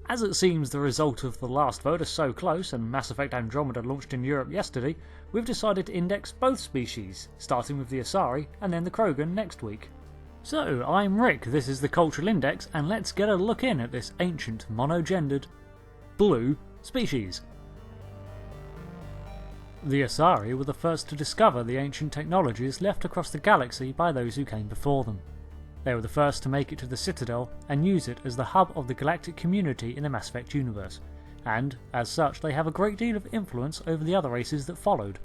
As it seems the result of the last vote is so close and Mass Effect Andromeda launched in Europe yesterday, we've decided to index both species, starting with the Asari and then the Krogan next week. So, I'm Rick, this is the Cultural Index, and let's get a look in at this ancient, monogendered, blue species. The Asari were the first to discover the ancient technologies left across the galaxy by those who came before them. They were the first to make it to the Citadel and use it as the hub of the galactic community in the Mass Effect universe, and, as such, they have a great deal of influence over the other races that followed.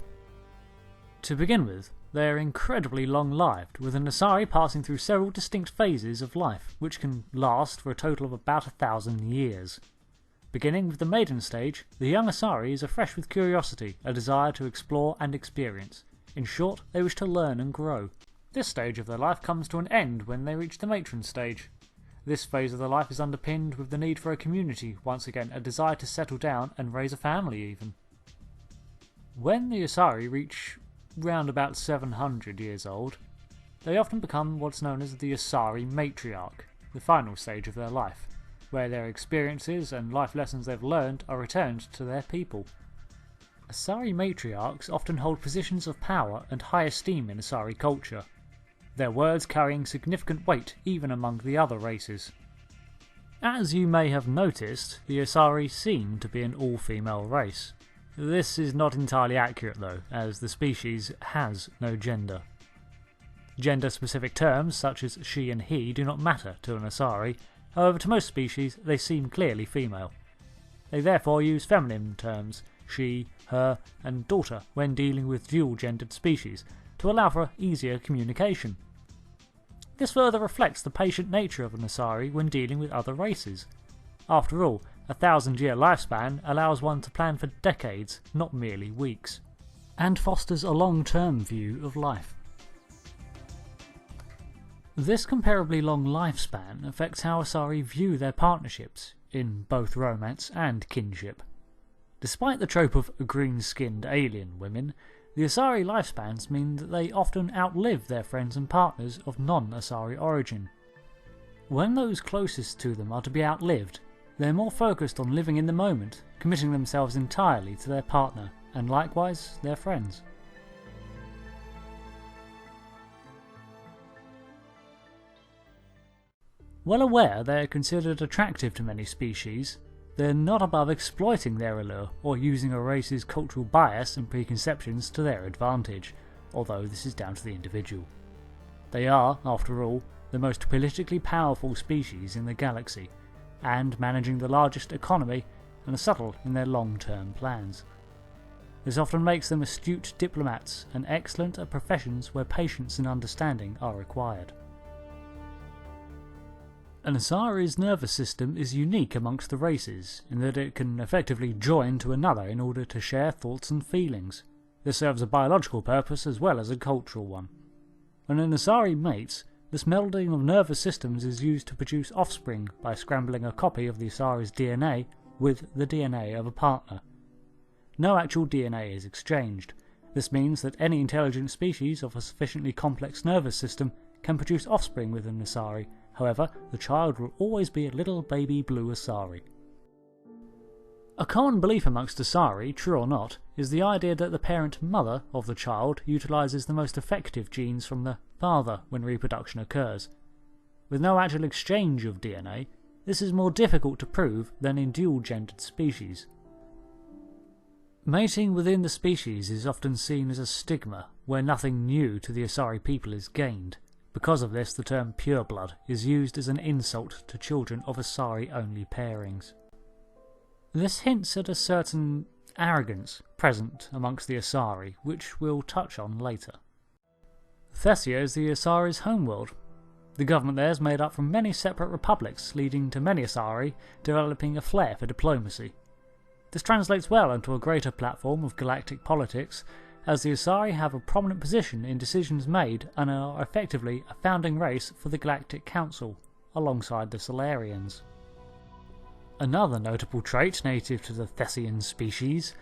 To begin with, they are incredibly long-lived, with an Asari passing through several distinct phases of life, which can last for a total of about 1,000 years. Beginning with the maiden stage, the young Asaris are fresh with curiosity, a desire to explore and experience. In short, they wish to learn and grow. This stage of their life comes to an end when they reach the matron stage. This phase of their life is underpinned with the need for a community, once again a desire to settle down and raise a family even. When the Asari reach round about 700 years old, they often become what's known as the Asari matriarch, the final stage of their life, where their experiences and life lessons they've learned are returned to their people. Asari matriarchs often hold positions of power and high esteem in Asari culture, their words carrying significant weight even among the other races. As you may have noticed, the Asari seem to be an all-female race. This is not entirely accurate though, as the species has no gender. Gender-specific terms such as she and he do not matter to an Asari, however to most species they seem clearly female. They therefore use feminine terms, she, her and daughter when dealing with dual-gendered species, to allow for easier communication. This further reflects the patient nature of an Asari when dealing with other races. After all, a 1,000-year lifespan allows one to plan for decades, not merely weeks, and fosters a long-term view of life. This comparably long lifespan affects how Asari view their partnerships, in both romance and kinship. Despite the trope of green-skinned alien women, the Asari lifespans mean that they often outlive their friends and partners of non-Asari origin. When those closest to them are to be outlived, they're more focused on living in the moment, committing themselves entirely to their partner, and likewise their friends. Well aware they are considered attractive to many species, they're not above exploiting their allure or using a race's cultural bias and preconceptions to their advantage, although this is down to the individual. They are, after all, the most politically powerful species in the galaxy, and managing the largest economy and are subtle in their long-term plans. This often makes them astute diplomats and excellent at professions where patience and understanding are required. An Asari's nervous system is unique amongst the races, in that it can effectively join to another in order to share thoughts and feelings. This serves a biological purpose as well as a cultural one. When an Asari mates, this melding of nervous systems is used to produce offspring by scrambling a copy of the Asari's DNA with the DNA of a partner. No actual DNA is exchanged. This means that any intelligent species of a sufficiently complex nervous system can produce offspring with an Asari. However, the child will always be a little baby blue Asari. A common belief amongst Asari, true or not, is the idea that the parent mother of the child utilises the most effective genes from the father when reproduction occurs. With no actual exchange of DNA, this is more difficult to prove than in dual-gendered species. Mating within the species is often seen as a stigma, where nothing new to the Asari people is gained. Because of this, the term pureblood is used as an insult to children of Asari-only pairings. This hints at a certain arrogance present amongst the Asari, which we'll touch on later. Thessia is the Asari's homeworld. The government there is made up from many separate republics, leading to many Asari developing a flair for diplomacy. This translates well into a greater platform of galactic politics, as the Asari have a prominent position in decisions made and are effectively a founding race for the Galactic Council, alongside the Solarians. Another notable trait native to the Thessian species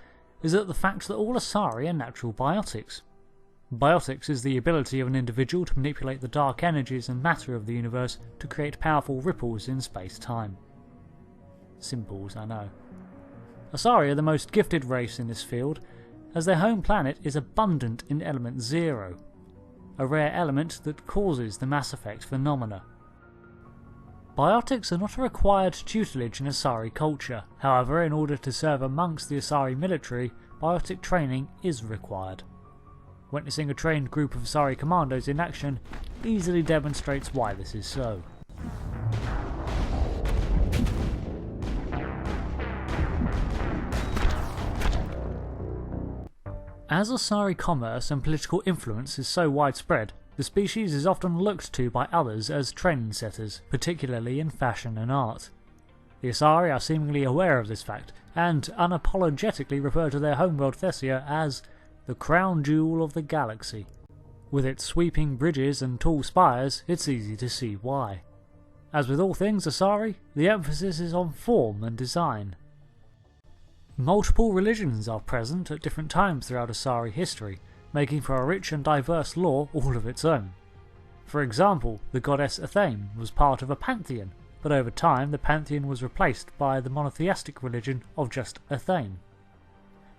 is that the fact that all Asari are natural biotics. Biotics is the ability of an individual to manipulate the dark energies and matter of the universe to create powerful ripples in space-time. Symbols, I know. Asari are the most gifted race in this field, as their home planet is abundant in element 0, a rare element that causes the Mass Effect phenomena. Biotics are not a required tutelage in Asari culture, however, in order to serve amongst the Asari military, biotic training is required. Witnessing a trained group of Asari commandos in action easily demonstrates why this is so. As Asari commerce and political influence is so widespread, the species is often looked to by others as trendsetters, particularly in fashion and art. The Asari are seemingly aware of this fact, and unapologetically refer to their homeworld Thessia as the crown jewel of the galaxy. With its sweeping bridges and tall spires, it's easy to see why. As with all things Asari, the emphasis is on form and design. Multiple religions are present at different times throughout Asari history, making for a rich and diverse lore all of its own. For example, the goddess Athame was part of a pantheon, but over time the pantheon was replaced by the monotheistic religion of just Athame.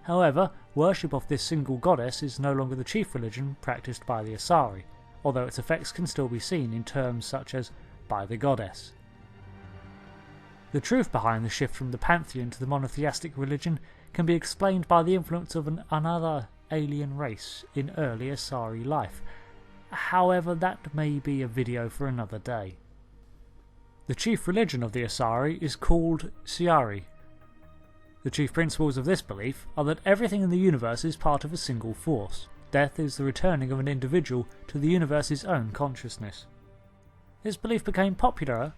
However, worship of this single goddess is no longer the chief religion practiced by the Asari, although its effects can still be seen in terms such as by the goddess. The truth behind the shift from the pantheon to the monotheistic religion can be explained by the influence of another alien race in early Asari life. However, that may be a video for another day. The chief religion of the Asari is called Ciari. The chief principles of this belief are that everything in the universe is part of a single force. Death is the returning of an individual to the universe's own consciousness. This belief became popular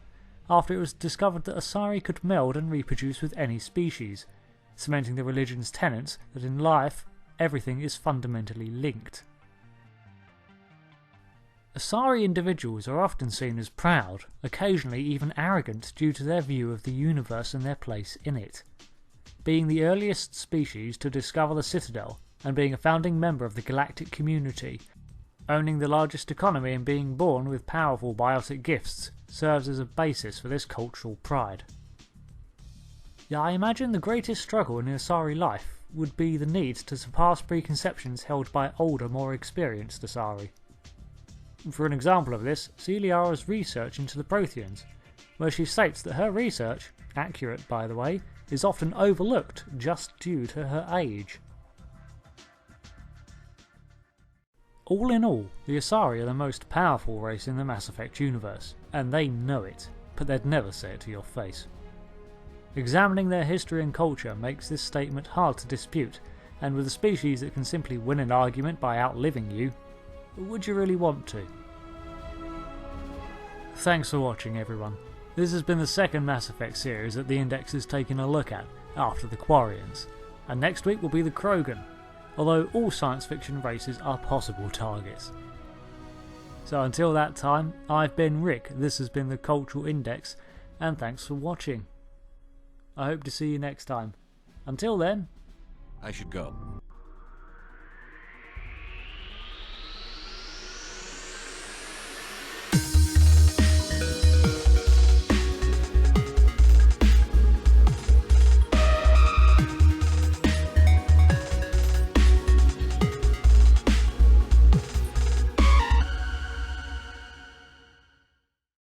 after it was discovered that Asari could meld and reproduce with any species, cementing the religion's tenets that in life everything is fundamentally linked. Asari individuals are often seen as proud, occasionally even arrogant due to their view of the universe and their place in it. Being the earliest species to discover the Citadel and being a founding member of the galactic community, owning the largest economy and being born with powerful biotic gifts serves as a basis for this cultural pride. Yeah, I imagine the greatest struggle in Asari life would be the need to surpass preconceptions held by older, more experienced Asari. For an example of this, see Liara's research into the Protheans, where she states that her research, accurate by the way, is often overlooked just due to her age. All in all, the Asari are the most powerful race in the Mass Effect universe, and they know it, but they'd never say it to your face. Examining their history and culture makes this statement hard to dispute, and with a species that can simply win an argument by outliving you, would you really want to? Thanks for watching everyone. This has been the second Mass Effect series that the Index has taken a look at, after the Quarians, and next week will be the Krogan, although all science fiction races are possible targets. So until that time, I've been Rick, this has been the Cultural Index, and thanks for watching. I hope to see you next time. Until then, I should go.